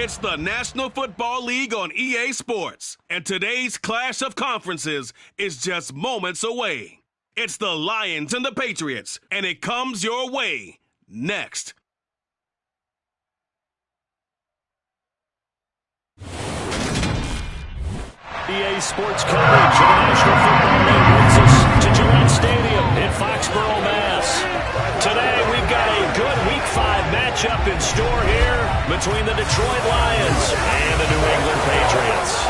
It's the National Football League on EA Sports, and today's clash of conferences is just moments away. It's the Lions and the Patriots, and it comes your way next. EA Sports coverage of the National Football League brings us to Gillette Stadium in Foxborough, Mass. Today we've got a good Week 5 matchup in store here between the Detroit Lions and the New England Patriots.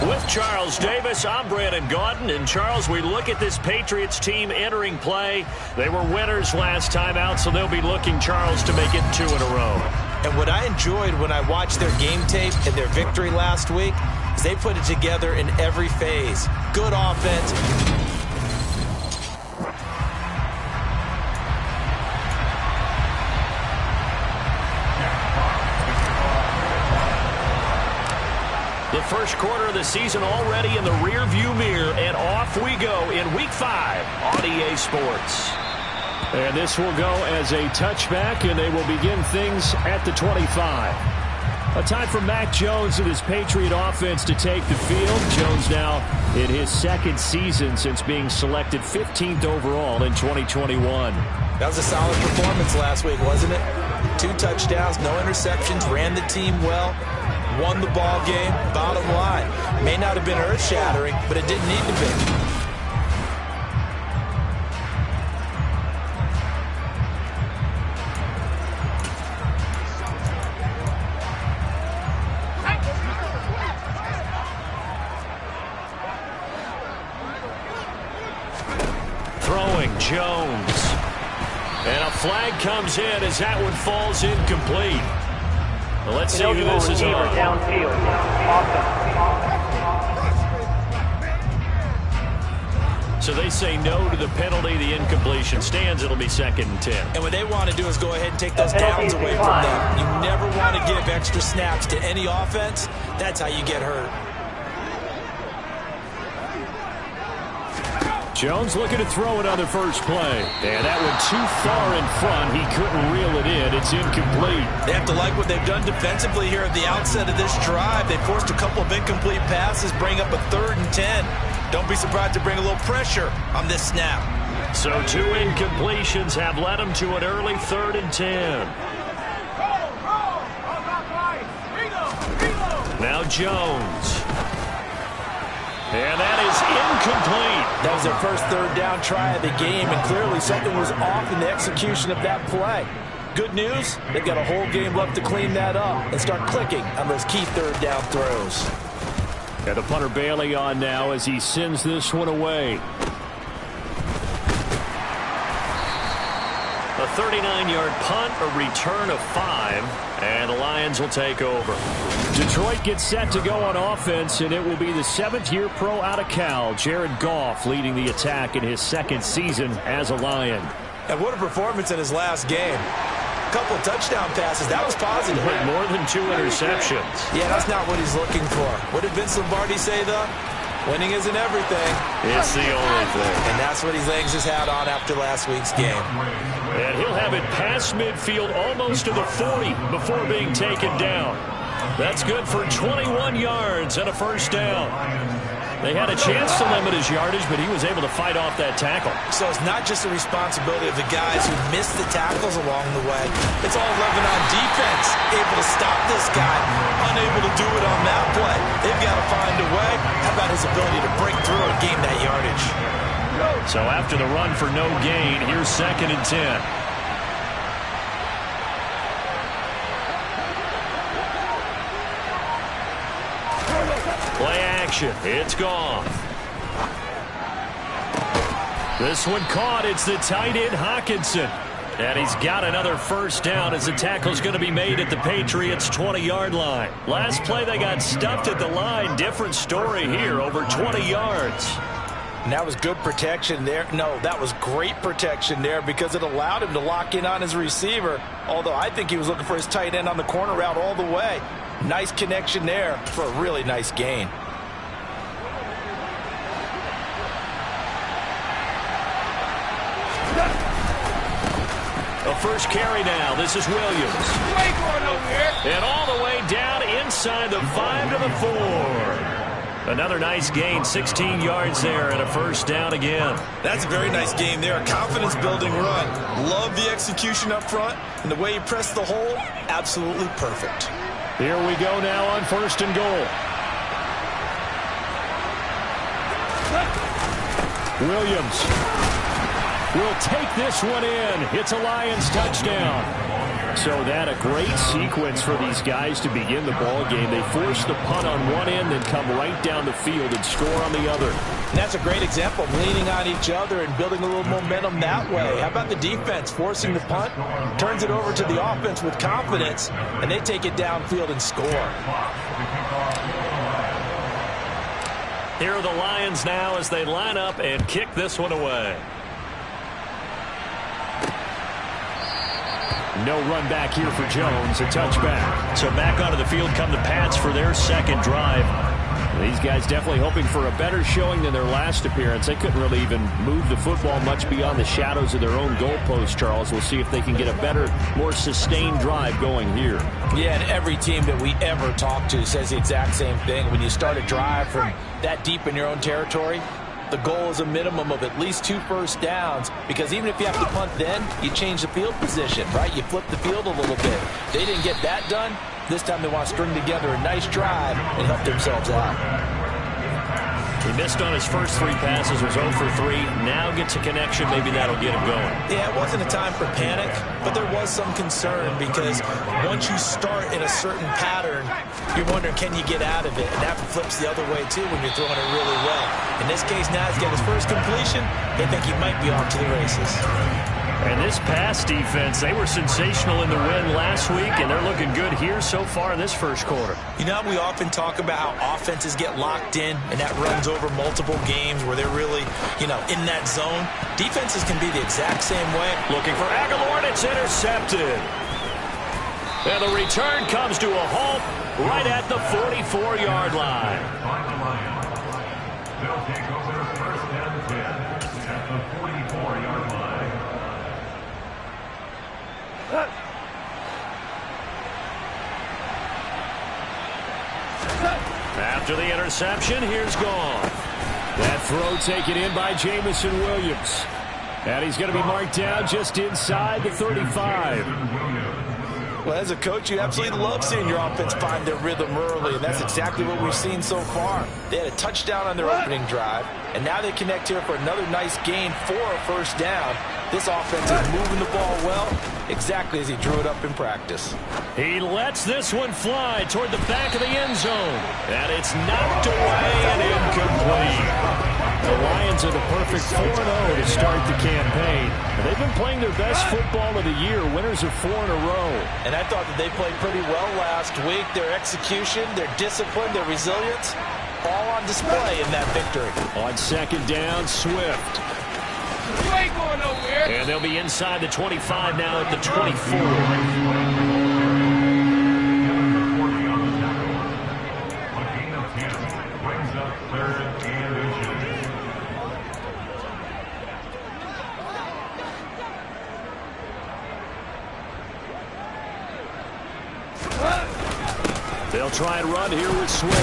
With Charles Davis, I'm Brandon Gaudin. And Charles, we look at this Patriots team entering play. They were winners last time out, so they'll be looking, Charles, to make it 2 in a row. And what I enjoyed when I watched their game tape and their victory last week is they put it together in every phase. Good offense. The first quarter of the season already in the rear-view mirror, and off we go in Week 5 on EA Sports. And this will go as a touchback, and they will begin things at the 25. A time for Mac Jones and his Patriot offense to take the field. Jones now in his second season since being selected 15th overall in 2021. That was a solid performance last week, wasn't it? 2 touchdowns, no interceptions, ran the team well. Won the ball game, bottom line. May not have been earth-shattering, but it didn't need to be. Throwing Jones. And a flag comes in as that one falls incomplete. Well, let's see who this is on. Downfield. So they say no to the penalty. The incompletion stands. It'll be 2nd and 10. And what they want to do is go ahead and take those downs away from them. You never want to give extra snaps to any offense. That's how you get hurt. Jones looking to throw it on the first play. And that one too far in front. He couldn't reel it in. It's incomplete. They have to like what they've done defensively here at the outset of this drive. They forced a couple of incomplete passes, bring up a 3rd and 10. Don't be surprised to bring a little pressure on this snap. So 2 incompletions have led them to an early 3rd and 10. Now Jones. And that is incomplete. That was their first 3rd down try of the game, and clearly something was off in the execution of that play. Good news, they've got a whole game left to clean that up and start clicking on those key 3rd down throws. And the punter Bailey on now as he sends this one away. A 39-yard punt, a return of 5, and the Lions will take over. Detroit gets set to go on offense, and it will be the 7th-year pro out of Cal, Jared Goff, leading the attack in his 2nd season as a Lion. And what a performance in his last game. A couple of touchdown passes, that was positive. With more than 2 interceptions. Yeah, that's not what he's looking for. What did Vince Lombardi say, though? Winning isn't everything. It's the only thing. And that's what he hangs his hat on after last week's game. And he'll have it past midfield almost to the 40 before being taken down. That's good for 21 yards and a first down. They had a chance to limit his yardage, but he was able to fight off that tackle. So it's not just the responsibility of the guys who missed the tackles along the way. It's all 11 on defense, able to stop this guy, unable to do it on that play. They've got to find a way. How about his ability to break through and gain that yardage? So after the run for no gain, here's 2nd and 10. Play action. It's gone. This one caught. It's the tight end Hockenson. And he's got another first down as the tackle's going to be made at the Patriots' 20-yard line. Last play they got stuffed at the line. Different story here, over 20 yards. And that was good protection there. No, that was great protection there because it allowed him to lock in on his receiver. Although I think he was looking for his tight end on the corner route all the way. Nice connection there for a really nice gain. The first carry now. This is Williams. And all the way down inside the 5 to the 4. Another nice gain, 16 yards there, and a first down again. That's a very nice game there. A confidence-building run. Love the execution up front, and the way he pressed the hole, absolutely perfect. Here we go now on 1st and goal. Williams will take this one in. It's a Lions touchdown. So that a great sequence for these guys to begin the ball game. They force the punt on one end, then come right down the field and score on the other. And that's a great example of leaning on each other and building a little momentum that way. How about the defense forcing the punt, turns it over to the offense with confidence, and they take it downfield and score. Here are the Lions now as they line up and kick this one away. No run back here for Jones, a touchback. So back onto the field come the Pats for their second drive. These guys definitely hoping for a better showing than their last appearance. They couldn't really even move the football much beyond the shadows of their own goalpost, Charles. We'll see if they can get a better, more sustained drive going here. Yeah, and every team that we ever talk to says the exact same thing. When you start a drive from that deep in your own territory, the goal is a minimum of at least 2 first downs, because even if you have to punt then, you change the field position, right? You flip the field a little bit. They didn't get that done. This time they want to string together a nice drive and help themselves out. He missed on his first 3 passes, was 0 for 3. Now gets a connection. Maybe that'll get him going. Yeah, it wasn't a time for panic, but there was some concern because once you start in a certain pattern, you're wondering, can you get out of it? And that flips the other way, too, when you're throwing it really well. In this case, now he's got his first completion. They think he might be off to the races. And this pass defense, they were sensational in the win last week, and they're looking good here so far in this first quarter. You know, we often talk about how offenses get locked in, and that runs over multiple games where they're really, in that zone. Defenses can be the exact same way. Looking for Aguilar, and it's intercepted. And the return comes to a halt right at the 44-yard line. They'll take over 1st and 10 at the 44-yard line. After the interception, here's gone. That throw taken in by Jamison Williams. And he's going to be marked down just inside the 35. Well, as a coach, you absolutely love seeing your offense find their rhythm early, and that's exactly what we've seen so far. They had a touchdown on their opening drive, and now they connect here for another nice gain for a first down. This offense is moving the ball well, exactly as he drew it up in practice. He lets this one fly toward the back of the end zone, and it's knocked away and incomplete. The Lions are the perfect 4-0 to start the campaign. They've been playing their best football of the year, winners of 4 in a row. And I thought that they played pretty well last week. Their execution, their discipline, their resilience, all on display in that victory. On second down, Swift. You ain't going nowhere. And they'll be inside the 25 now at the 24. They'll try and run here with Swift.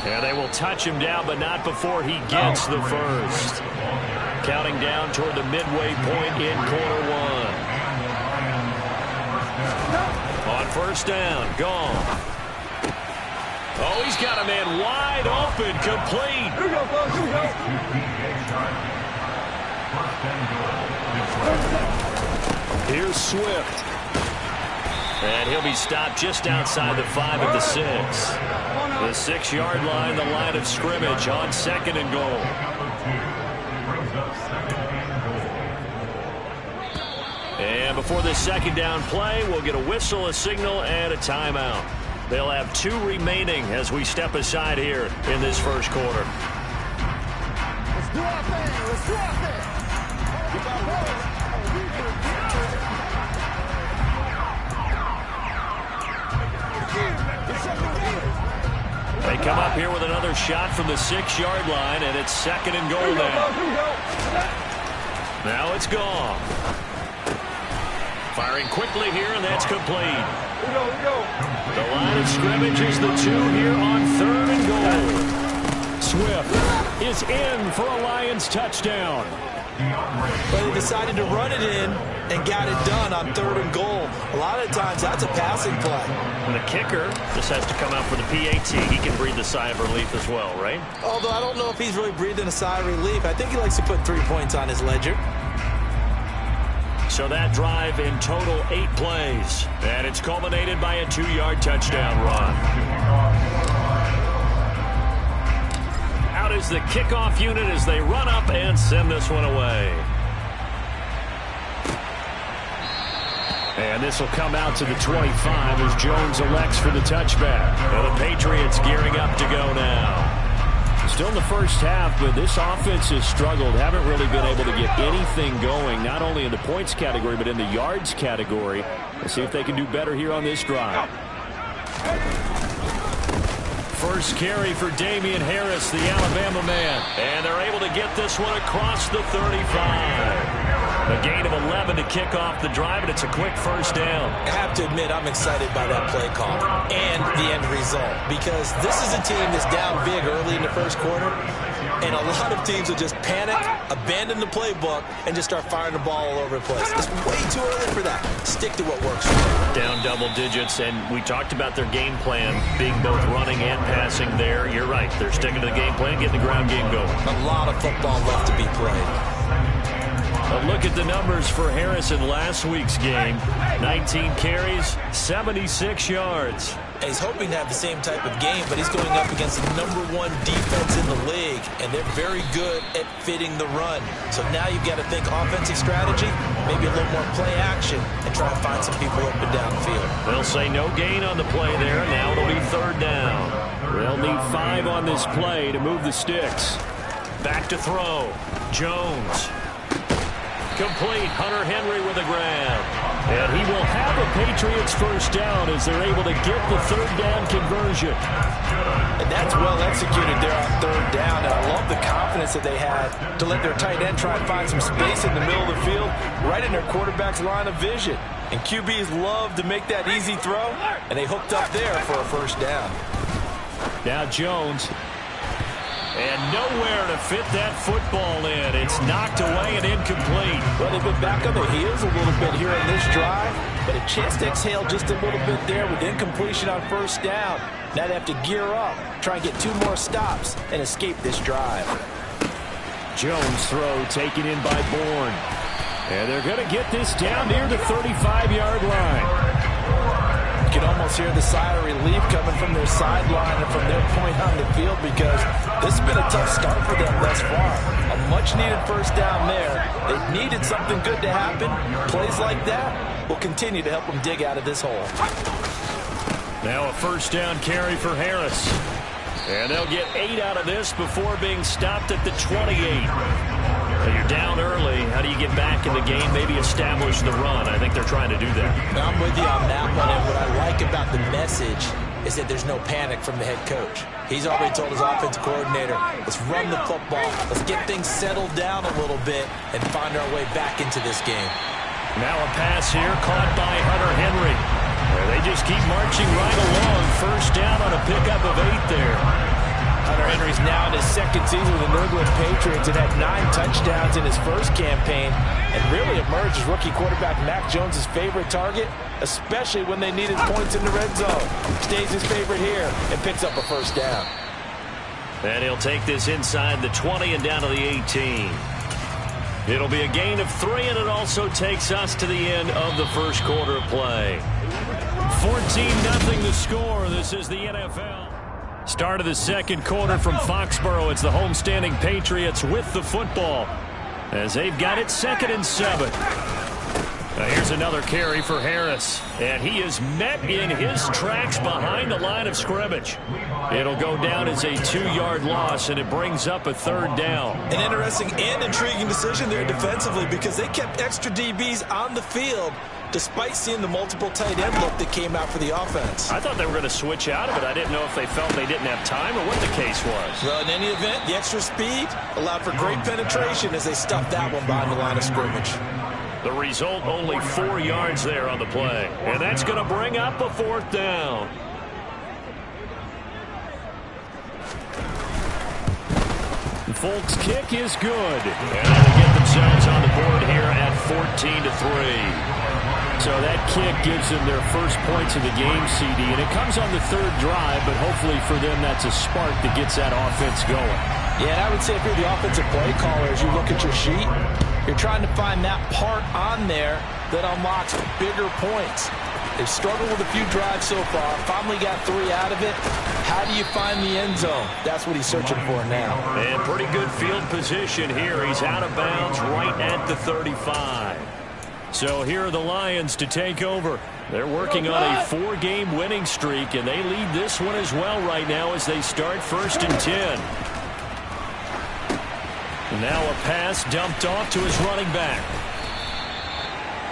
And they will touch him down, but not before he gets the first. Counting down toward the midway point in quarter 1. On first down, gone. Oh, he's got a man wide open, complete. Here we go, folks. Here we go. Here's Swift. And he'll be stopped just outside the 5 at the 6. The 6-yard line, the line of scrimmage on second and goal. And before this second down play, we'll get a whistle, a signal, and a timeout. They'll have 2 remaining as we step aside here in this first quarter. Let's do our thing. Let's do our thing. They come up here with another shot from the 6-yard line, and it's second and goal now. Now it's gone. Firing quickly here, and that's complete. The line of scrimmage is the 2 here on 3rd and goal. Swift is in for a Lions touchdown. But they decided to run it in and got it done on 3rd and goal. A lot of times that's a passing play. And the kicker just has to come out for the PAT. He can breathe a sigh of relief as well, right? Although I don't know if he's really breathing a sigh of relief. I think he likes to put 3 points on his ledger. So that drive in total 8 plays. And it's culminated by a 2-yard touchdown run. Out is the kickoff unit as they run up and send this one away. And this will come out to the 25 as Jones elects for the touchback. Well, the Patriots gearing up to go now. Still in the first half, but this offense has struggled. Haven't really been able to get anything going, not only in the points category, but in the yards category. Let's see if they can do better here on this drive. First carry for Damian Harris, the Alabama man. And they're able to get this one across the 35. A gain of 11 to kick off the drive, and it's a quick first down. I have to admit, I'm excited by that play call and the end result, because this is a team that's down big early in the first quarter, and a lot of teams will just panic, abandon the playbook, and just start firing the ball all over the place. It's way too early for that. Stick to what works for them. Down double digits, and we talked about their game plan being both running and passing there. You're right. They're sticking to the game plan, getting the ground game going. A lot of football left to be played. A look at the numbers for Harris in last week's game. 19 carries, 76 yards. And he's hoping to have the same type of game, but he's going up against the #1 defense in the league, and they're very good at fitting the run. So now you've got to think offensive strategy, maybe a little more play action, and try and find some people up and down the field. They'll say no gain on the play there. Now it'll be 3rd down. They'll need 5 on this play to move the sticks. Back to throw. Jones. Complete. Hunter Henry with a grab. And he will have a Patriots first down as they're able to get the 3rd down conversion. And that's well executed there on 3rd down. And I love the confidence that they had to let their tight end try and find some space in the middle of the field, right in their quarterback's line of vision. And QBs love to make that easy throw, and they hooked up there for a first down. Now Jones. And nowhere to fit that football in. It's knocked away and incomplete. Well, they've been back on their heels a little bit here in this drive, but a chance to exhale just a little bit there with incompletion on first down. Now they have to gear up, try and get 2 more stops, and escape this drive. Jones throw taken in by Bourne. And they're going to get this down near the 35-yard line. You can almost hear the sigh of relief coming from their sideline and from their point on the field, because this has been a tough start for them thus far. A much-needed first down there. They needed something good to happen. Plays like that will continue to help them dig out of this hole. Now a first down carry for Harris. And they'll get 8 out of this before being stopped at the 28. You're down early. How do you get back in the game? Maybe establish the run. I think they're trying to do that. I'm with you on that one, and what I like about the message is that there's no panic from the head coach. He's already told his offensive coordinator, let's run the football, let's get things settled down a little bit, and find our way back into this game. Now a pass here caught by Hunter Henry. They just keep marching right along. First down on a pickup of 8 there. Hunter Henry's now in his 2nd season with the New England Patriots and had 9 touchdowns in his first campaign, and really emerged as rookie quarterback Mac Jones' favorite target, especially when they needed points in the red zone. Stays his favorite here and picks up a first down. And he'll take this inside the 20 and down to the 18. It'll be a gain of 3, and it also takes us to the end of the first quarter of play. 14-0 the score. This is the NFL. Start of the second quarter from Foxborough. It's the homestanding Patriots with the football as they've got it 2nd and 7. Now here's another carry for Harris, and he is met in his tracks behind the line of scrimmage. It'll go down as a 2-yard loss, and it brings up a 3rd down. An interesting and intriguing decision there defensively, because they kept extra DBs on the field despite seeing the multiple tight end look that came out for the offense. I thought they were going to switch out of it. I didn't know if they felt they didn't have time or what the case was. Well, in any event, the extra speed allowed for great penetration as they stuffed that one behind the line of scrimmage. The result, only 4 yards there on the play. And that's going to bring up a 4th down. Folks' kick is good. And they get themselves on the board here at 14-3. So that kick gives them their first points of the game, CD. And it comes on the 3rd drive, but hopefully for them that's a spark that gets that offense going. Yeah, and I would say if you're the offensive play caller, as you look at your sheet, you're trying to find that part on there that unlocks bigger points. They've struggled with a few drives so far. Finally got 3 out of it. How do you find the end zone? That's what he's searching for now. And pretty good field position here. He's out of bounds right at the 35. So here are the Lions to take over. They're working on a 4-game winning streak, and they lead this one as well right now as they start 1st and 10. Now a pass dumped off to his running back.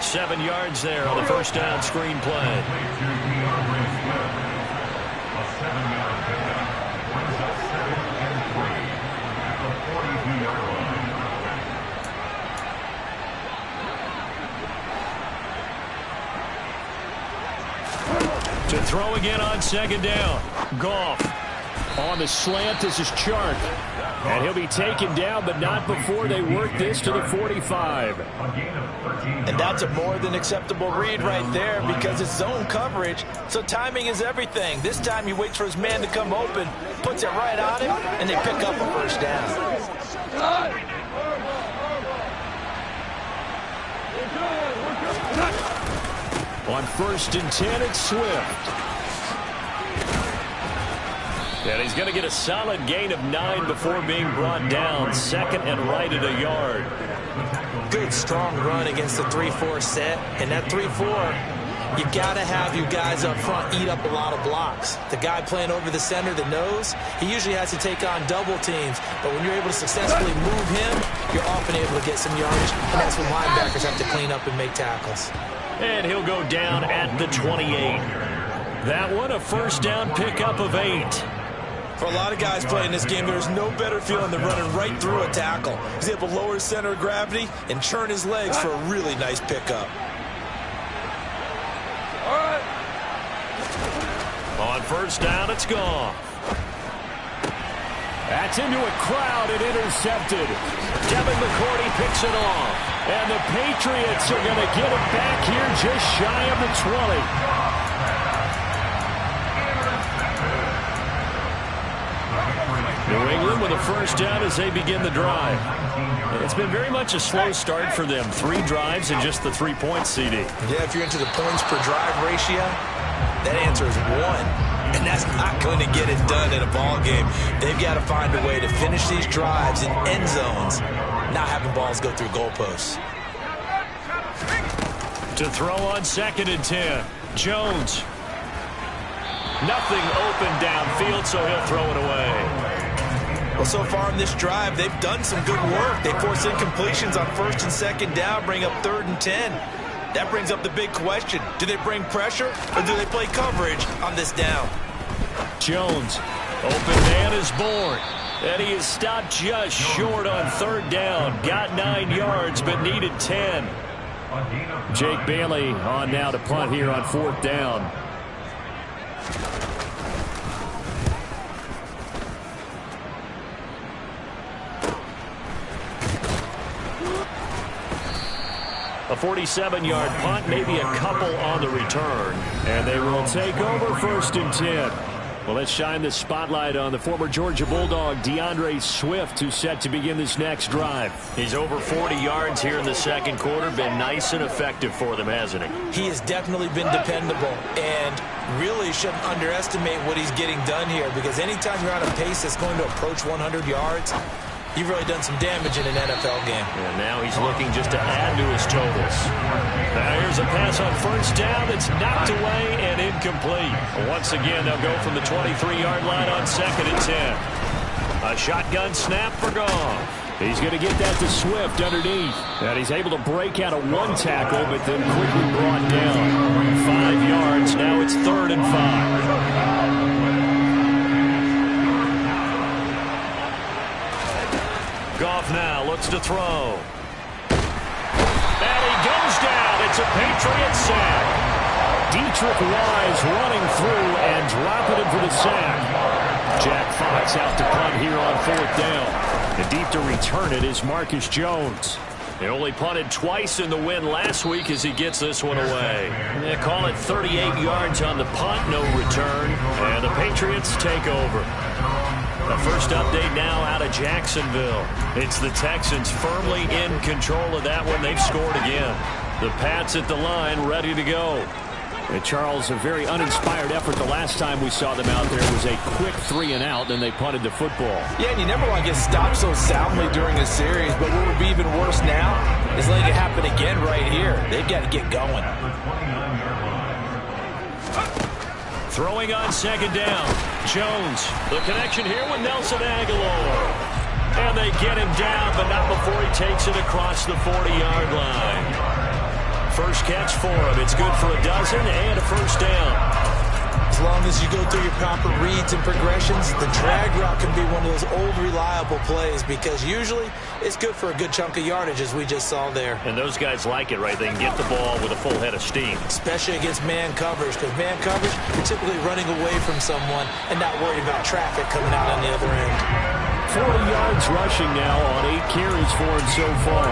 7 yards there on the 1st down screen play. To throw again on 2nd down. Goff on the slant. This is Chark. And he'll be taken down, but not before they work this to the 45. And that's a more than acceptable read right there because it's zone coverage, so timing is everything. This time he waits for his man to come open, puts it right on him, and they pick up a 1st down. On 1st and 10, it's Swift. And he's going to get a solid gain of 9 before being brought down. 2nd and right at a yard. Good, strong run against the 3-4 set. And that 3-4, you got to have you guys up front eat up a lot of blocks. The guy playing over the center, the nose, he usually has to take on double teams. But when you're able to successfully move him, you're often able to get some yardage. And that's when linebackers have to clean up and make tackles. And he'll go down at the 28. That one, a 1st down pickup of 8. For a lot of guys playing this game, there's no better feeling than running right through a tackle. He's able to lower his center of gravity and churn his legs for a really nice pickup. On 1st down, it's gone. That's into a crowd and intercepted. Devin McCourty picks it off. And the Patriots are going to get it back here just shy of the 20. New England with a 1st down as they begin the drive. It's been very much a slow start for them. 3 drives and just the 3 points, CD. Yeah, if you're into the points per drive ratio, that answer is 1. And that's not going to get it done in a ball game. They've got to find a way to finish these drives in end zones, not having balls go through goalposts. To throw on 2nd and 10. Jones. Nothing open downfield, so he'll throw it away. Well, so far in this drive, they've done some good work. They force incompletions on 1st and 2nd down, bring up 3rd and 10. That brings up the big question. Do they bring pressure or do they play coverage on this down? Jones. Open man is born. And he is stopped just short on 3rd down. Got 9 yards, but needed 10. Jake Bailey on now to punt here on 4th down. A 47-yard punt, maybe a couple on the return. And they will take over 1st and 10. Well, let's shine the spotlight on the former Georgia Bulldog, DeAndre Swift, who's set to begin this next drive. He's over 40 yards here in the 2nd quarter. Been nice and effective for them, hasn't he? He has definitely been dependable and really shouldn't underestimate what he's getting done here because anytime you're on a pace that's going to approach 100 yards, you've really done some damage in an NFL game. And now he's looking just to add to his totals. Now here's a pass on 1st down that's knocked away and incomplete. Once again, they'll go from the 23-yard line on 2nd and 10. A shotgun snap for Goff. He's going to get that to Swift underneath. And he's able to break out of one tackle, but then quickly brought down. 5 yards. Now it's 3rd and 5. Goff now looks to throw. And he goes down. It's a Patriots sack. Dietrich Wise running through and dropping him for the sack. Jack Fox out to punt here on 4th down. And deep to return it is Marcus Jones. He only punted twice in the win last week as he gets this one away. They call it 38 yards on the punt, no return. And the Patriots take over. The first update now out of Jacksonville. It's the Texans firmly in control of that one. They've scored again. The Pats at the line ready to go. And Charles, a very uninspired effort the last time we saw them out there was a quick 3-and-out, and they punted the football. Yeah, and you never want to get stopped so soundly during a series, but what would be even worse now is letting it happen again right here. They've got to get going. Throwing on 2nd down. Jones, the connection here with Nelson Aguilar. And they get him down, but not before he takes it across the 40-yard line. First catch for him. It's good for a dozen and a first down. As long as you go through your proper reads and progressions, the drag route can be one of those old reliable plays because usually it's good for a good chunk of yardage as we just saw there. And those guys like it, right? They can get the ball with a full head of steam. Especially against man coverage, because man coverage, you're typically running away from someone and not worried about traffic coming out on the other end. 40 yards rushing now on 8 carries for him so far.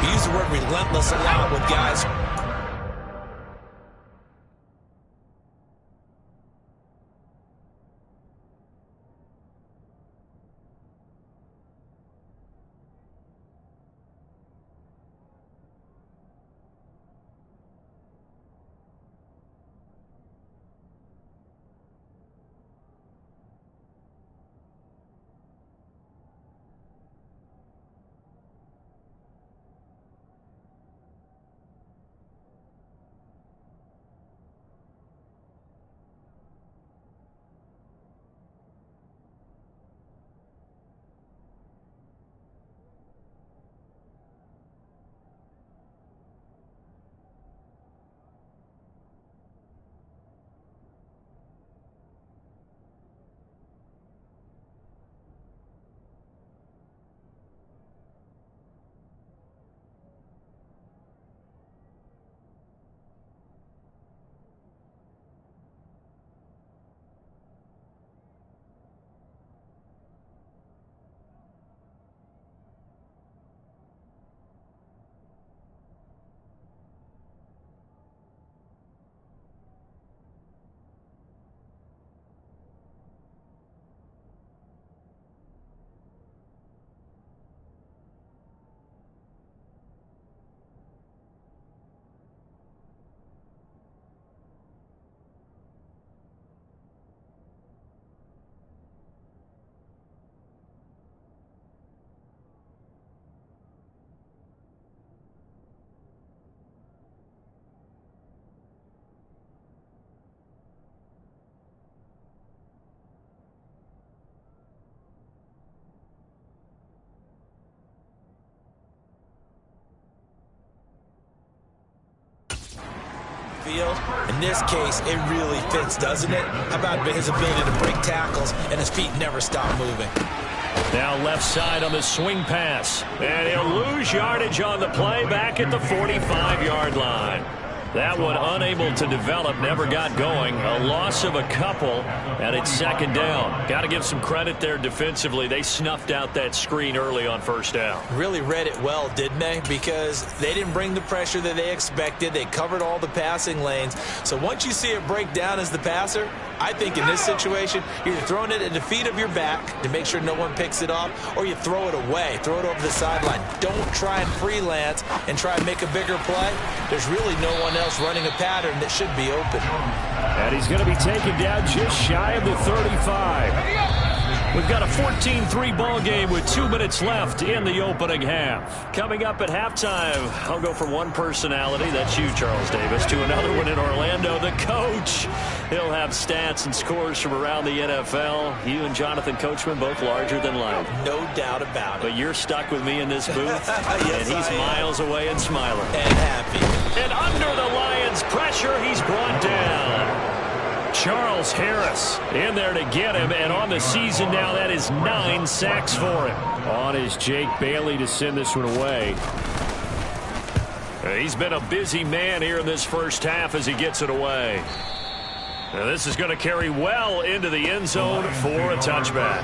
We use the word relentless a lot with guys. In this case, it really fits, doesn't it? How about his ability to break tackles and his feet never stop moving? Now left side on the swing pass. And he'll lose yardage on the play back at the 45-yard line. That one unable to develop, never got going. A loss of a couple, and it's 2nd down. Got to give some credit there defensively. They snuffed out that screen early on 1st down. Really read it well, didn't they? Because they didn't bring the pressure that they expected. They covered all the passing lanes. So once you see it break down as the passer, I think in this situation, you're throwing it at the feet of your back to make sure no one picks it off, or you throw it away, throw it over the sideline. Don't try and freelance and try and make a bigger play. There's really no one else running a pattern that should be open. And he's going to be taken down just shy of the 35. We've got a 14-3 ball game with 2 minutes left in the opening half. Coming up at halftime, I'll go from one personality, that's you, Charles Davis, to another one in Orlando, the coach. He'll have stats and scores from around the NFL. You and Jonathan Coachman, both larger than life. No doubt about it. But you're stuck with me in this booth, yes, and he's miles away and smiling. And happy. And under the Lions' pressure, he's brought down. Charles Harris in there to get him, and on the season now, that is 9 sacks for him. On is Jake Bailey to send this one away. He's been a busy man here in this first half as he gets it away. Now this is going to carry well into the end zone for a touchback.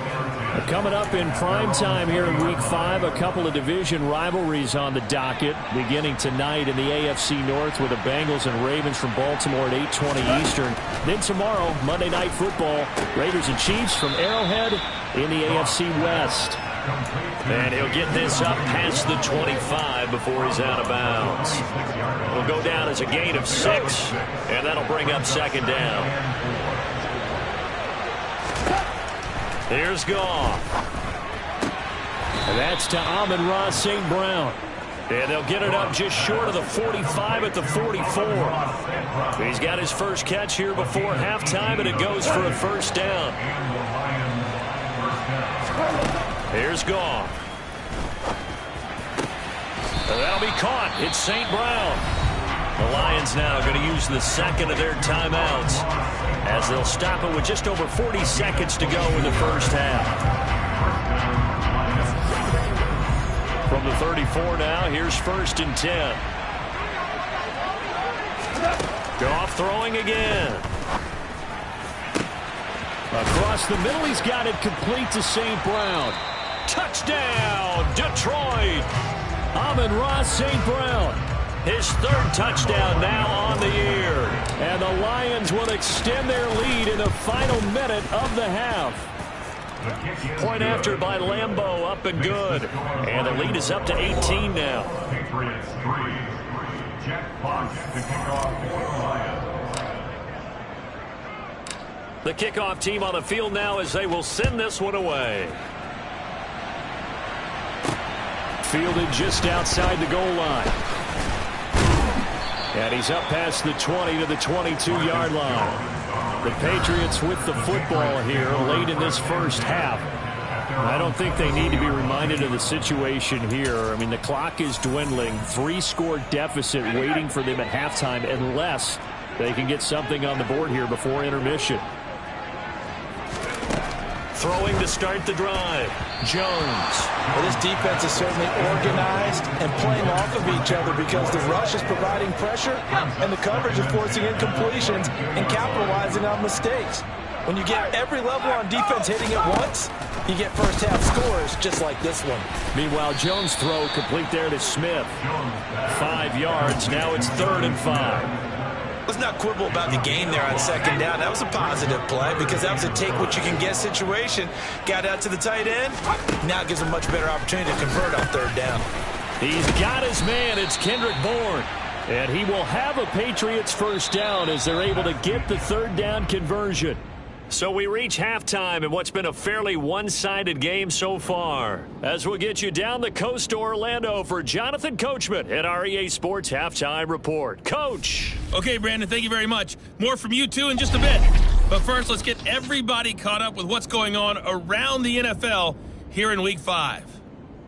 Coming up in prime time here in Week 5, a couple of division rivalries on the docket, beginning tonight in the AFC North with the Bengals and Ravens from Baltimore at 8:20 Eastern. Then tomorrow, Monday Night Football, Raiders and Chiefs from Arrowhead in the AFC West. And he'll get this up past the 25 before he's out of bounds. It'll go down as a gain of 6, and that'll bring up second down. Here's Goff. And that's to Amon-Ra St. Brown. And they'll get it up just short of the 45 at the 44. He's got his first catch here before halftime, and it goes for a first down. Here's Goff. And that'll be caught. It's St. Brown. The Lions now going to use the second of their timeouts as they'll stop it with just over 40 seconds to go in the first half. From the 34 now, here's 1st and 10. Goff throwing again. Across the middle, he's got it complete to St. Brown. Touchdown, Detroit. Amon-Ra St. Brown. His 3rd touchdown now on the year. And the Lions will extend their lead in the final minute of the half. Point after by Lambeau, up and good. And the lead is up to 18 now. Patriots 3. Jack Fox to kick off for the Lions. The kickoff team on the field now as they will send this one away. Fielded just outside the goal line. And he's up past the 20 to the 22-yard line. The Patriots with the football here late in this first half. I don't think they need to be reminded of the situation here. I mean, the clock is dwindling. 3-score deficit waiting for them at halftime unless they can get something on the board here before intermission. Throwing to start the drive. Jones. Well, this defense is certainly organized and playing off of each other because the rush is providing pressure and the coverage is forcing incompletions and capitalizing on mistakes. When you get every level on defense hitting at once, you get first half scores just like this one. Meanwhile, Jones' throw complete there to Smith. 5 yards. Now it's 3rd and 5. Let's not quibble about the game there on second down. That was a positive play because that was a take-what-you-can-get situation. Got out to the tight end. Now it gives him a much better opportunity to convert on 3rd down. He's got his man. It's Kendrick Bourne. And he will have a Patriots first down as they're able to get the 3rd down conversion. So we reach halftime in what's been a fairly one-sided game so far. As we'll get you down the coast to Orlando for Jonathan Coachman at our EA Sports Halftime Report. Coach. Okay, Brandon, thank you very much. More from you, too, in just a bit. But first, let's get everybody caught up with what's going on around the NFL here in Week 5.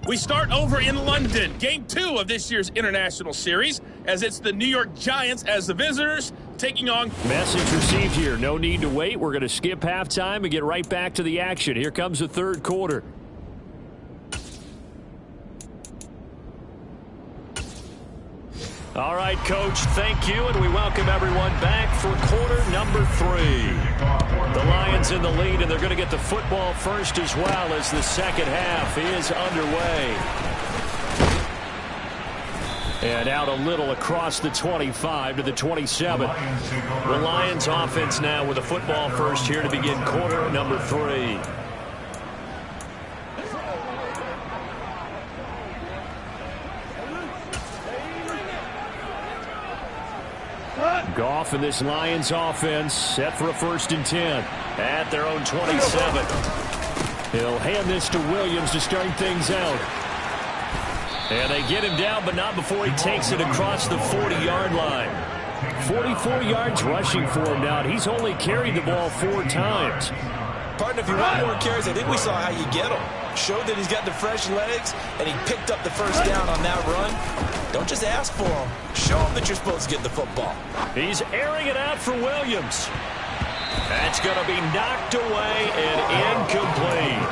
We start over in London, Game 2 of this year's International Series, as it's the New York Giants as the visitors taking on... Message received here. No need to wait. We're going to skip halftime and get right back to the action. Here comes the 3rd quarter. All right, Coach, thank you, and we welcome everyone back for quarter number 3. The Lions in the lead, and they're going to get the football first as well as the second half is underway. And out a little across the 25 to the 27. The Lions offense now with the football first here to begin quarter number 3. Goff and this Lions offense set for a 1st and 10 at their own 27. He'll hand this to Williams to start things out. And they get him down, but not before he takes it across the 40-yard line. 44 yards rushing for him now. He's only carried the ball 4 times. Partner, if you want more carries, I think we saw how you get him. Showed that he's got the fresh legs, and he picked up the first down on that run. Don't just ask for him. Show him that you're supposed to get the football. He's airing it out for Williams. That's going to be knocked away and incomplete.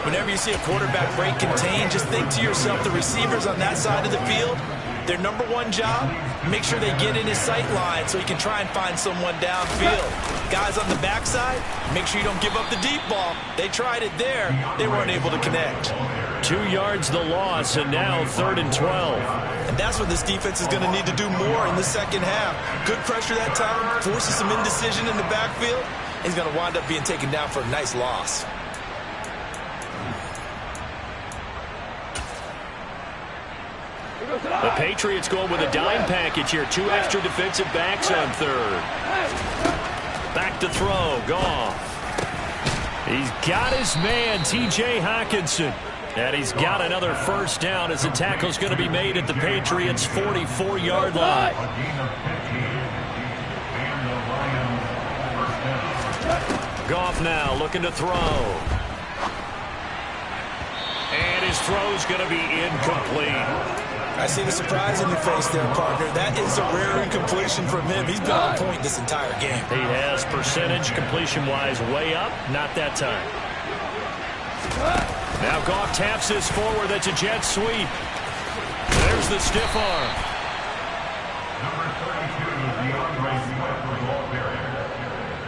Whenever you see a quarterback break contain, just think to yourself, the receivers on that side of the field, their number one job, make sure they get in his sight line so he can try and find someone downfield. Guys on the backside, make sure you don't give up the deep ball. They tried it there. They weren't able to connect. 2 yards the loss, and now 3rd and 12. And that's what this defense is going to need to do more in the second half. Good pressure that time, forces some indecision in the backfield. He's going to wind up being taken down for a nice loss. The Patriots going with a dime package here. 2 extra defensive backs on 3rd. Back to throw. Goff. He's got his man, T.J. Hockenson. And he's got another first down as the tackle's going to be made at the Patriots' 44-yard line. Goff now looking to throw. And his throw's going to be incomplete. I see the surprise in your face there, partner. That is a rare incompletion from him. He's been on point this entire game. He has percentage completion-wise way up. Not that time. Now Goff taps this forward. That's a jet sweep. There's the stiff arm. Number 32, the unranked West ball carrier.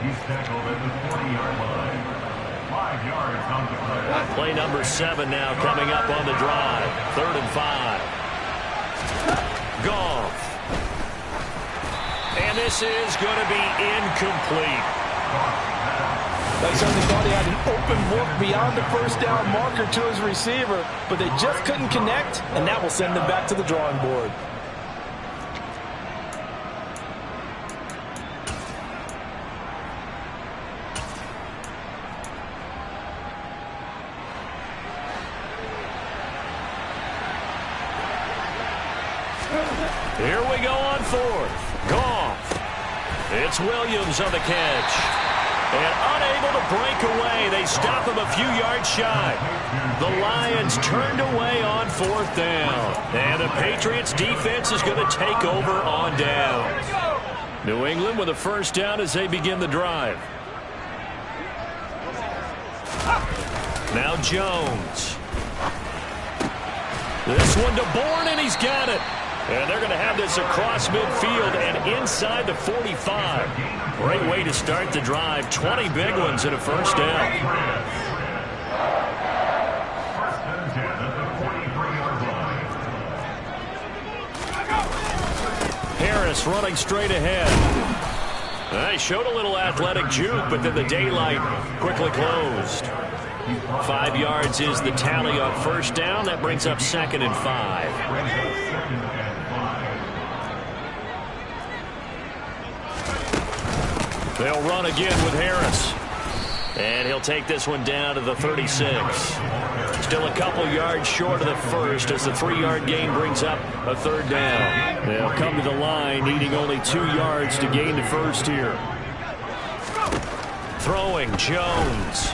He's tackled at the 40-yard line. 5 yards on the play. Play number 7 now coming up on the drive. 3rd and 5. Goff. And this is going to be incomplete. They certainly thought he had an open look beyond the first down marker to his receiver, but they just couldn't connect, and that will send them back to the drawing board. Here we go on 4th. Goff. It's Williams on the catch. And unable to break away. They stop him a few yards shy. The Lions turned away on 4th down. And the Patriots defense is going to take over on down. New England with a first down as they begin the drive. Now Jones. This one to Bourne, and he's got it. And they're going to have this across midfield and inside the 45. Great way to start the drive. 20 big ones and a first down. First and 10 at the 43-yard line. Harris running straight ahead. They showed a little athletic juke, but then the daylight quickly closed. 5 yards is the tally on first down. That brings up 2nd and 5. They'll run again with Harris. And he'll take this one down to the 36. Still a couple yards short of the first as the 3-yard gain brings up a 3rd down. They'll come to the line needing only 2 yards to gain the first here. Throwing Jones.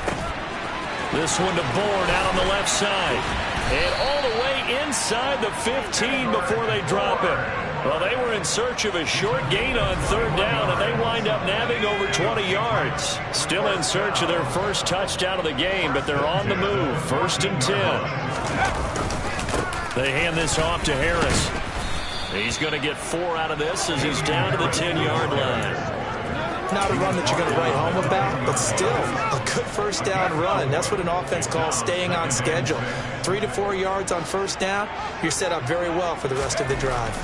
This one to Bourne out on the left side. And all the way inside the 15 before they drop it. Well, they were in search of a short gain on 3rd down, and they wind up nabbing over 20 yards. Still in search of their first touchdown of the game, but they're on the move. 1st and 10. They hand this off to Harris. He's going to get 4 out of this as he's down to the 10-yard line. Not a run that you're going to write home about, but still a good first down run. That's what an offense calls staying on schedule. 3 to 4 yards on first down, you're set up very well for the rest of the drive.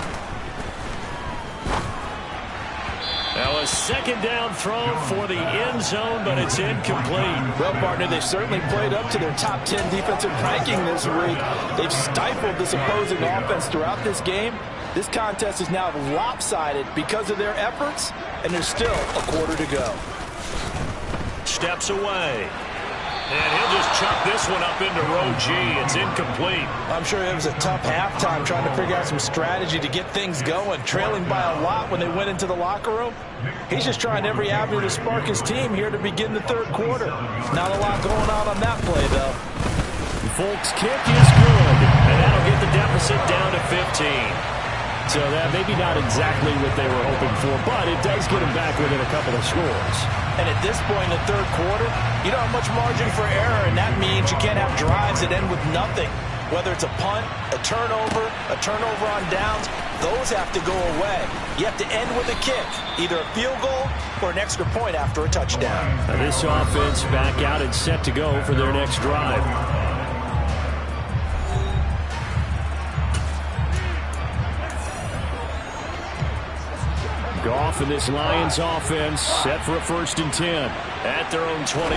Now a 2nd down throw for the end zone, but it's incomplete. Well, partner, they've certainly played up to their top 10 defensive ranking this week. They've stifled this opposing offense throughout this game. This contest is now lopsided because of their efforts, and there's still a quarter to go. Steps away. And he'll just chuck this one up into row G. It's incomplete. I'm sure it was a tough halftime trying to figure out some strategy to get things going, trailing by a lot when they went into the locker room. He's just trying every avenue to spark his team here to begin the third quarter. Not a lot going on that play, though. Folk's kick is good, and that'll get the deficit down to 15. So that maybe not exactly what they were hoping for, but it does get them back within a couple of scores. And at this point in the third quarter, you don't have much margin for error, and that means you can't have drives that end with nothing. Whether it's a punt, a turnover on downs, those have to go away. You have to end with a kick, either a field goal or an extra point after a touchdown. Now this offense back out and set to go for their next drive. Goff and this Lions offense set for a 1st and 10 at their own 21.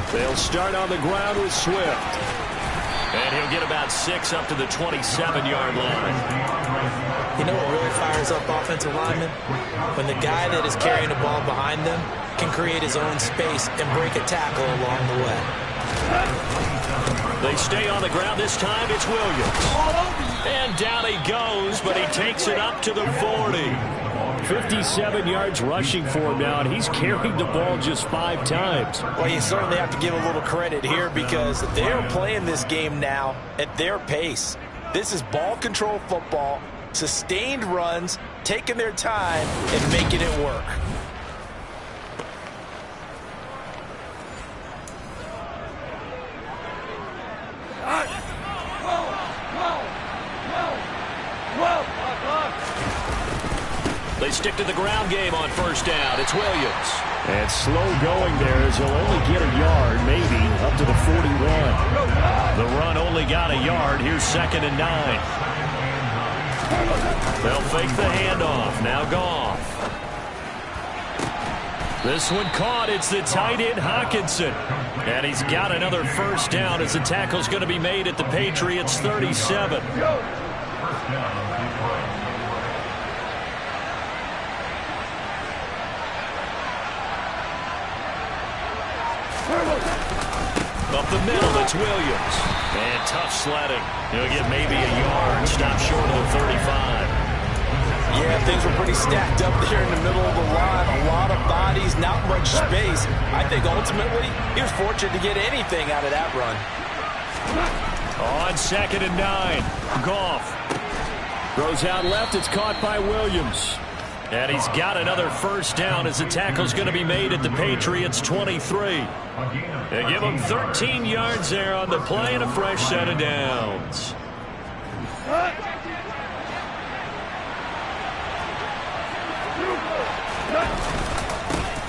They'll start on the ground with Swift. And he'll get about 6 up to the 27-yard line. You know what really fires up offensive linemen? When the guy that is carrying the ball behind them can create his own space and break a tackle along the way. They stay on the ground. This time it's Williams. And down he goes, but he takes it up to the 40. 57 yards rushing for him now, and he's carried the ball just 5 times. Well, you certainly have to give a little credit here because they're playing this game now at their pace. This is ball control football, sustained runs, taking their time, and making it work. They stick to the ground game on 1st down. It's Williams. And slow going there as he'll only get a yard, maybe, up to the 41. The run only got a yard. Here's 2nd and 9. They'll fake the handoff. Now Goff. This one caught. It's the tight end, Hockenson. And he's got another 1st down as the tackle's going to be made at the Patriots' 37. Up the middle, it's Williams. And tough sledding. He'll get maybe a yard. Stop short of the 35. Yeah, things were pretty stacked up there in the middle of the line. A lot of bodies, not much space. I think ultimately he was fortunate to get anything out of that run. On 2nd and 9. Goff. Throws out left. It's caught by Williams. And he's got another 1st down as the tackle's going to be made at the Patriots' 23. They give him 13 yards there on the play and a fresh set of downs.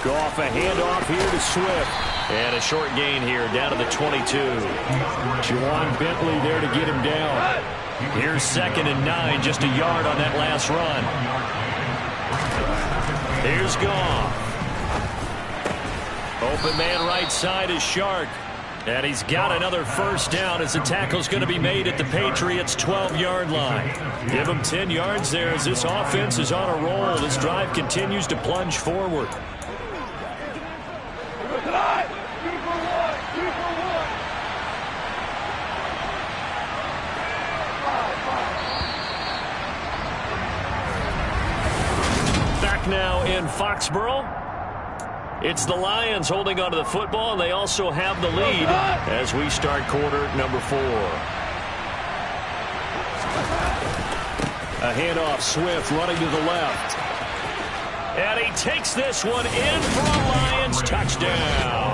Goff a handoff here to Swift. And a short gain here down to the 22. Juwan Bentley there to get him down. Here's 2nd and 9, just a yard on that last run. Here's Goff. Open man right side is Shark. And he's got another 1st down as the tackle's going to be made at the Patriots' 12-yard line. Give him 10 yards there as this offense is on a roll. This drive continues to plunge forward. Back now in Foxborough. It's the Lions holding onto the football, and they also have the lead as we start quarter number 4. A handoff, Swift running to the left. And he takes this one in for a Lions touchdown.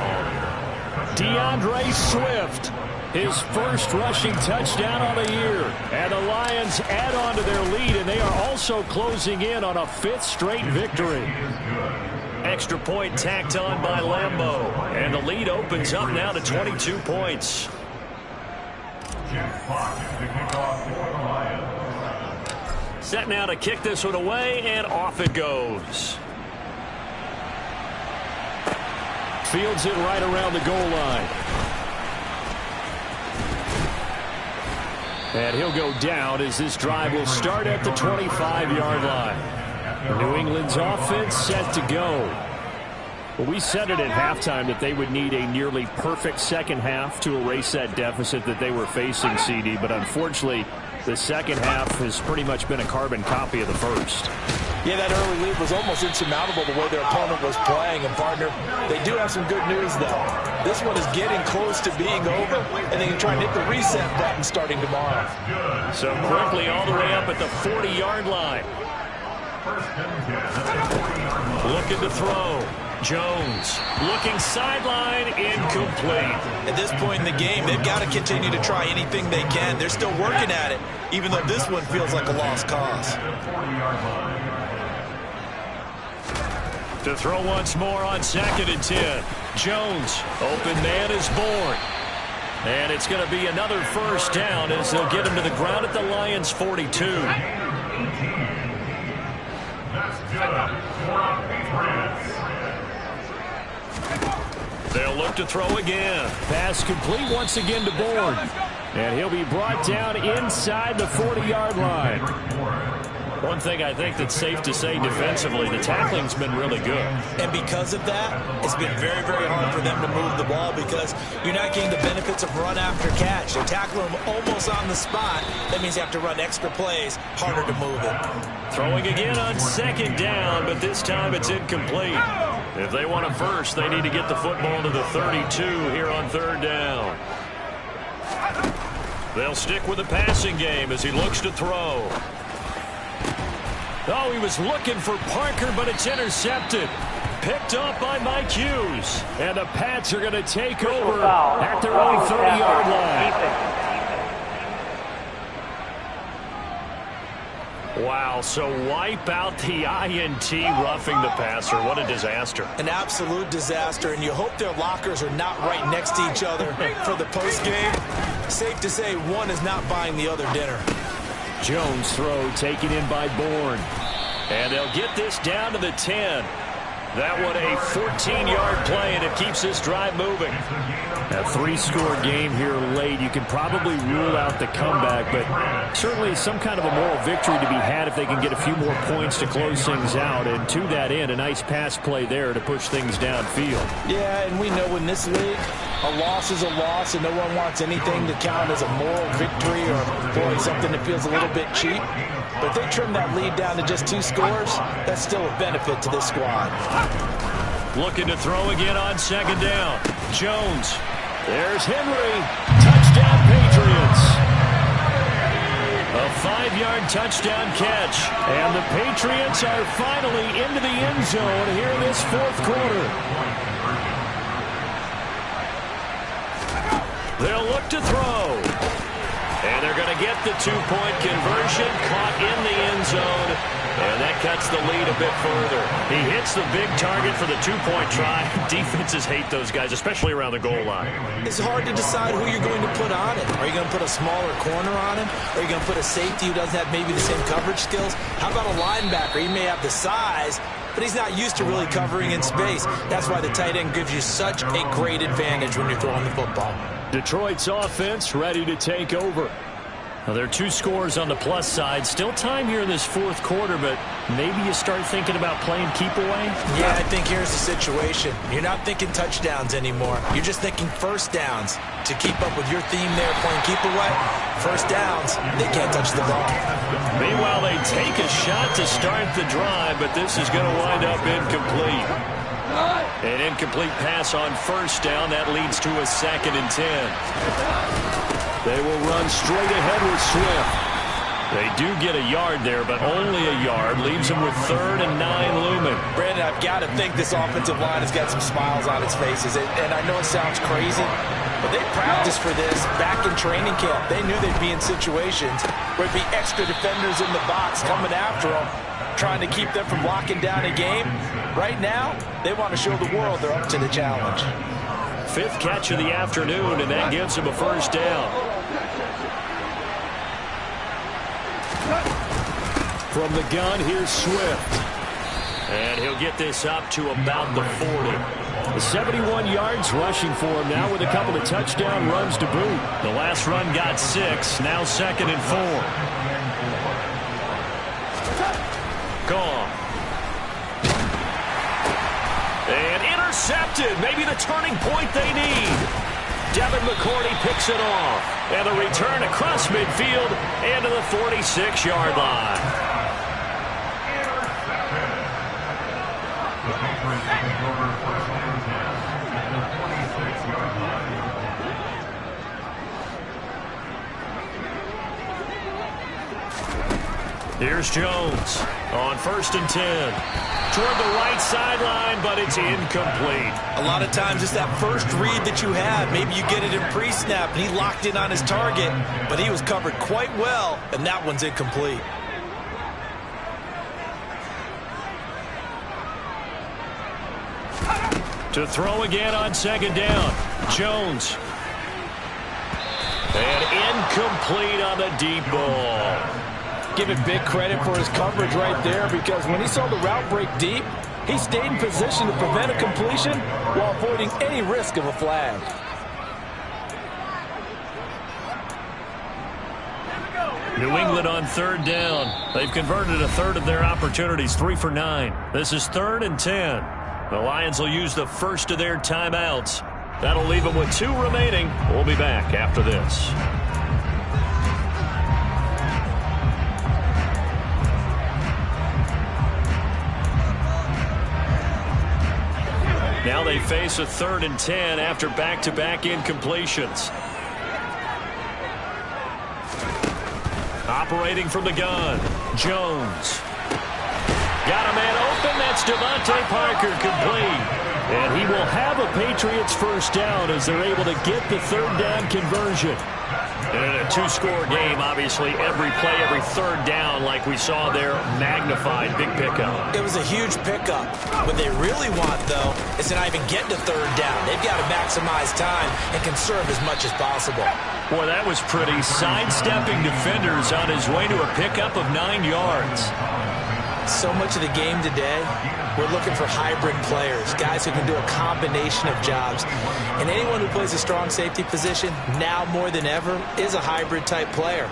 DeAndre Swift, his first rushing touchdown on the year. And the Lions add on to their lead, and they are also closing in on a 5th straight victory. Extra point tacked on by Lambeau. And the lead opens up now to 22 points. Set now to kick this one away, and off it goes. Fields it right around the goal line. And he'll go down as this drive will start at the 25-yard line. New England's offense set to go. Well, we said it at halftime that they would need a nearly perfect second half to erase that deficit that they were facing, CD. But unfortunately, the second half has pretty much been a carbon copy of the first. Yeah, that early lead was almost insurmountable the way their opponent was playing. And, partner, they do have some good news, though. This one is getting close to being over, and they can try and hit the reset button starting tomorrow. So quickly all the way up at the 40-yard line. Looking to throw. Jones looking sideline, incomplete. At this point in the game, they've got to continue to try anything they can. They're still working at it, even though this one feels like a lost cause. To throw once more on 2nd and 10. Jones, open man is born. And it's going to be another first down as they'll get him to the ground at the Lions' 42. They'll look to throw again. Pass complete once again to Bourne. And he'll be brought down inside the 40-yard line. One thing I think that's safe to say defensively, the tackling's been really good. And because of that, it's been very, very hard for them to move the ball because you're not getting the benefits of run after catch. They tackle them almost on the spot. That means you have to run extra plays, harder to move it. Throwing again on 2nd down, but this time it's incomplete. If they want a first, they need to get the football to the 32 here on 3rd down. They'll stick with the passing game as he looks to throw. Oh, he was looking for Parker, but it's intercepted. Picked up by Mike Hughes. And the Pats are going to take over at their own 30-yard line. Wow, so wipe out the INT roughing the passer. What a disaster. An absolute disaster, and you hope their lockers are not right next to each other for the postgame. Safe to say one is not buying the other dinner. Jones throw taken in by Bourne. And they'll get this down to the 10. That one a 14-yard play, and it keeps this drive moving. A 3-score game here late. You can probably rule out the comeback, but certainly some kind of a moral victory to be had if they can get a few more points to close things out. And to that end, a nice pass play there to push things downfield. Yeah, and we know in this league, a loss is a loss, and no one wants anything to count as a moral victory or, boy, something that feels a little bit cheap. But if they trim that lead down to just 2 scores, that's still a benefit to this squad. Looking to throw again on 2nd down. Jones. There's Henry. Touchdown, Patriots. A 5-yard touchdown catch. And the Patriots are finally into the end zone here in this 4th quarter. They'll look to throw. And they're going to get the 2-point conversion, caught in the end zone, and that cuts the lead a bit further. He hits the big target for the 2-point try. Defenses hate those guys, especially around the goal line. It's hard to decide who you're going to put on him. Are you going to put a smaller corner on him? Are you going to put a safety who doesn't have maybe the same coverage skills? How about a linebacker? He may have the size, but he's not used to really covering in space. That's why the tight end gives you such a great advantage when you're throwing the football. Detroit's offense ready to take over. Now, there are 2 scores on the plus side. Still time here in this 4th quarter, but maybe you start thinking about playing keep away? Yeah, I think here's the situation. You're not thinking touchdowns anymore. You're just thinking first downs. To keep up with your theme there, playing keep away, first downs, they can't touch the ball. Meanwhile, they take a shot to start the drive, but this is going to wind up incomplete. An incomplete pass on 1st down. That leads to a 2nd and 10. They will run straight ahead with Swift. They do get a yard there, but only a yard. Leaves them with 3rd and 9 looming. Brandon, I've got to think this offensive line has got some smiles on its faces. And I know it sounds crazy, but they practiced for this back in training camp. They knew they'd be in situations where it'd be extra defenders in the box coming after them, trying to keep them from locking down a game. Right now, they want to show the world they're up to the challenge. 5th catch of the afternoon, and that gives him a first down. From the gun, here's Swift. And he'll get this up to about the 40. 71 yards rushing for him now with a couple of touchdown runs to boot. The last run got 6, now 2nd and 4. Gone. And intercepted. Maybe the turning point they need. Devin McCourty picks it off. And a return across midfield and to the 46-yard line. The Patriots take over first and 10 at the 46-yard line. Here's Jones on 1st and 10. Toward the right sideline, but it's incomplete. A lot of times it's that first read that you have. Maybe you get it in pre-snap, and he locked in on his target, but he was covered quite well, and that one's incomplete. To throw again on 2nd down. Jones. And incomplete on the deep ball. Give him big credit for his coverage right there, because when he saw the route break deep, he stayed in position to prevent a completion while avoiding any risk of a flag. New England on 3rd down. They've converted a third of their opportunities, 3 for 9. This is 3rd and 10. The Lions will use the first of their timeouts. That'll leave them with 2 remaining. We'll be back after this. Now they face a 3rd and 10 after back-to-back incompletions. Operating from the gun, Jones. Got a man open. That's Devontae Parker complete. And he will have a Patriots first down as they're able to get the 3rd down conversion. And in a 2-score game, obviously, every play, every 3rd down, like we saw there, magnified, big pickup. It was a huge pickup. What they really want, though, is to not even get to 3rd down. They've got to maximize time and conserve as much as possible. Boy, that was pretty. Sidestepping defenders on his way to a pickup of 9 yards. So much of the game today, we're looking for hybrid players, guys who can do a combination of jobs. And anyone who plays a strong safety position, now more than ever, is a hybrid-type player.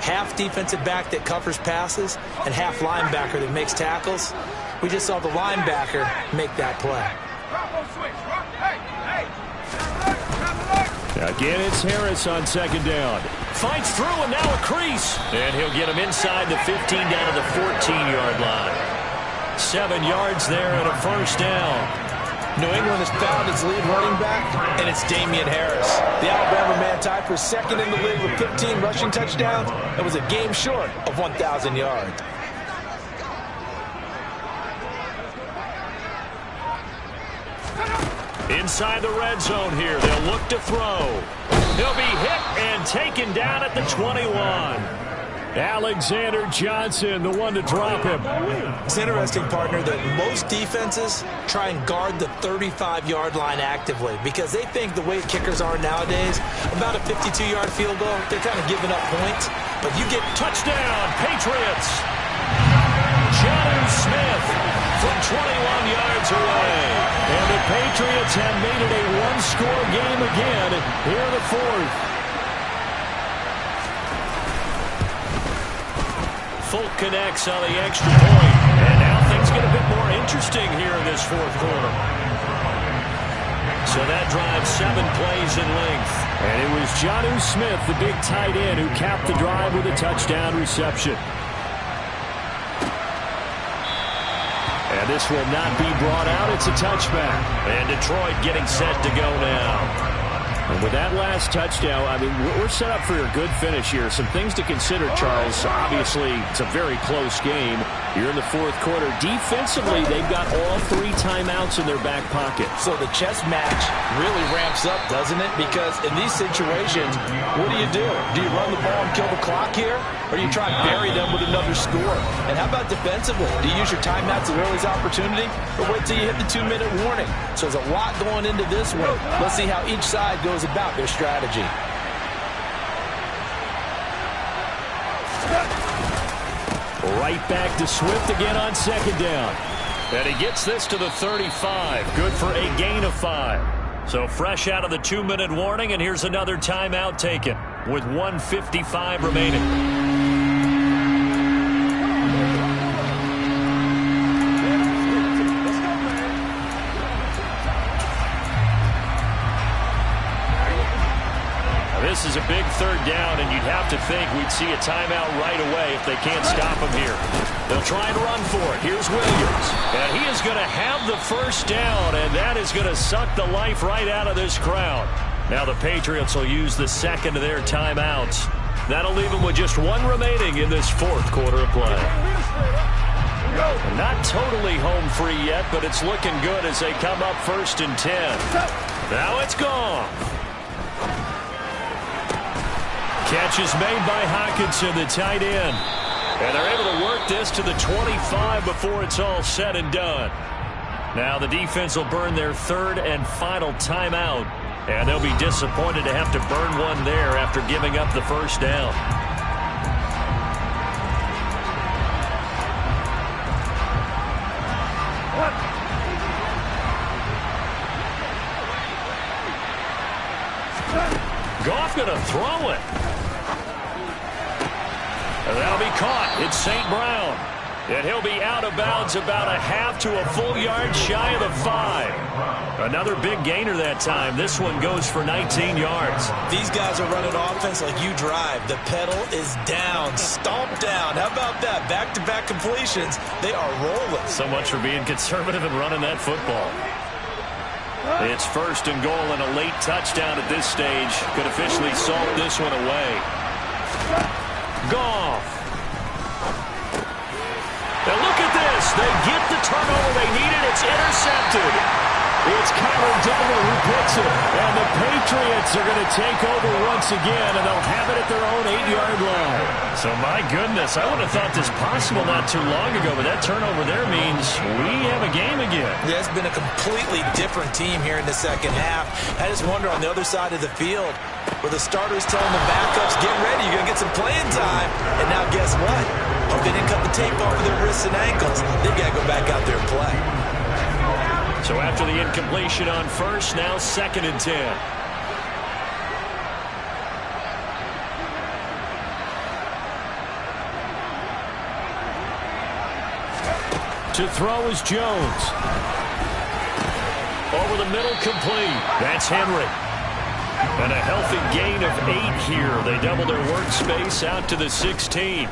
Half defensive back that covers passes and half linebacker that makes tackles. We just saw the linebacker make that play. Again, it's Harris on 2nd down. Fights through and now a crease. And he'll get him inside the 15 down to the 14-yard line. 7 yards there and a first down. New England has found its lead running back, and it's Damian Harris. The Alabama man tied for 2nd in the league with 15 rushing touchdowns. It was a game short of 1,000 yards. Inside the red zone here. They'll look to throw. He'll be hit and taken down at the 21. Alexander Johnson, the one to drop him. It's interesting, partner, that most defenses try and guard the 35-yard line actively because they think the way kickers are nowadays, about a 52-yard field goal, they're kind of giving up points. But you get touchdown, Patriots. John Smith from 21 yards away. And the Patriots have made it a one-score game again here in the 4th. Folk connects on the extra point. And now things get a bit more interesting here in this 4th quarter. So that drives 7 plays in length. And it was Jonnu Smith, the big tight end, who capped the drive with a touchdown reception. And this will not be brought out. It's a touchback. And Detroit getting set to go now. And with that last touchdown, I mean, we're set up for a good finish here. Some things to consider, Charles. Obviously, it's a very close game. You're in the 4th quarter. Defensively, they've got all 3 timeouts in their back pocket. So the chess match really ramps up, doesn't it? Because in these situations, what do? Do you run the ball and kill the clock here? Or do you try and bury them with another score? And how about defensively? Do you use your timeouts as early as opportunity? Or wait till you hit the 2-minute warning? So there's a lot going into this one. Let's see how each side goes about their strategy. Right back to Swift again on 2nd down. And he gets this to the 35. Good for a gain of 5. So fresh out of the 2-minute warning, and here's another timeout taken with 1:55 remaining. have to think we'd see a timeout right away if they can't stop him here. They'll try and run for it. Here's Williams. And he is going to have the first down, and that is going to suck the life right out of this crowd. Now the Patriots will use the second of their timeouts. That'll leave them with just one remaining in this fourth quarter of play. Not totally home free yet, but it's looking good as they come up 1st and 10. Now it's gone. Catch is made by Hockenson, the tight end. And they're able to work this to the 25 before it's all said and done. Now the defense will burn their third and final timeout. And they'll be disappointed to have to burn one there after giving up the first down. Goff going to throw it. And that'll be caught. It's St. Brown. And he'll be out of bounds about a half to a full yard shy of the 5. Another big gainer that time. This one goes for 19 yards. These guys are running offense like you drive. The pedal is down, stomped down. How about that? Back-to-back completions. They are rolling. So much for being conservative and running that football. It's 1st and goal and a late touchdown at this stage. Could officially salt this one away. Goff. And look at this. They get the turnover they needed. It's intercepted. It's Kyler Dillon who puts it. And the Patriots are going to take over once again, and they'll have it at their own 8-yard line. So, my goodness, I would have thought this possible not too long ago, but that turnover there means we have a game again. Yeah, it's been a completely different team here in the second half. I just wonder on the other side of the field, where the starters telling the backups, get ready, you're going to get some playing time. And now guess what? Hope they didn't cut the tape off of their wrists and ankles. They've got to go back out there and play. So after the incompletion on 1st, now 2nd and 10. To throw is Jones. Over the middle, complete. That's Henry. And a healthy gain of 8 here. They double their workspace out to the 16.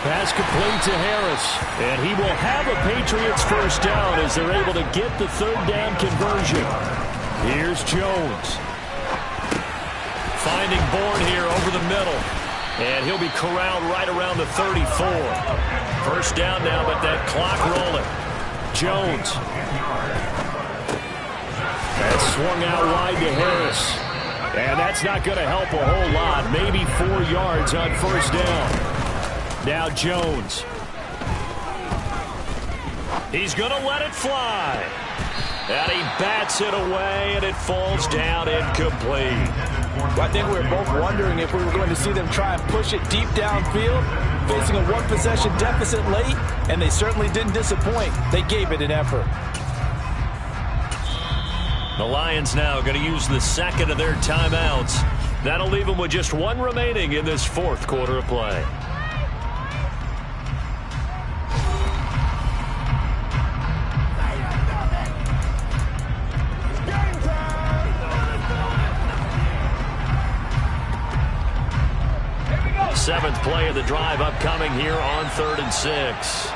Pass complete to Harris. And he will have a Patriots first down as they're able to get the third down conversion. Here's Jones. Finding Bourne here over the middle. And he'll be corralled right around the 34. First down now, but that clock rolling. Jones. That's swung out wide to Harris. And that's not going to help a whole lot. Maybe 4 yards on first down. Now Jones. He's going to let it fly. And he bats it away, and it falls down incomplete. I think we were both wondering if we were going to see them try and push it deep downfield, facing a one-possession deficit late, and they certainly didn't disappoint. They gave it an effort. The Lions now going to use the second of their timeouts. That'll leave them with just one remaining in this fourth quarter of play. Seventh play of the drive upcoming here on 3rd and 6.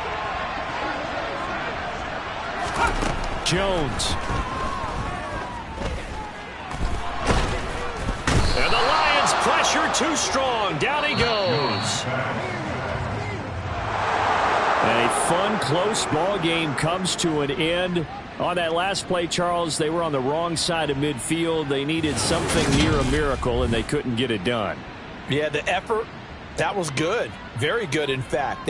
Jones. And the Lions pressure too strong. Down he goes. A fun, close ball game comes to an end. On that last play, Charles, they were on the wrong side of midfield. They needed something near a miracle, and they couldn't get it done. Yeah, the effort, that was good. Very good, in fact.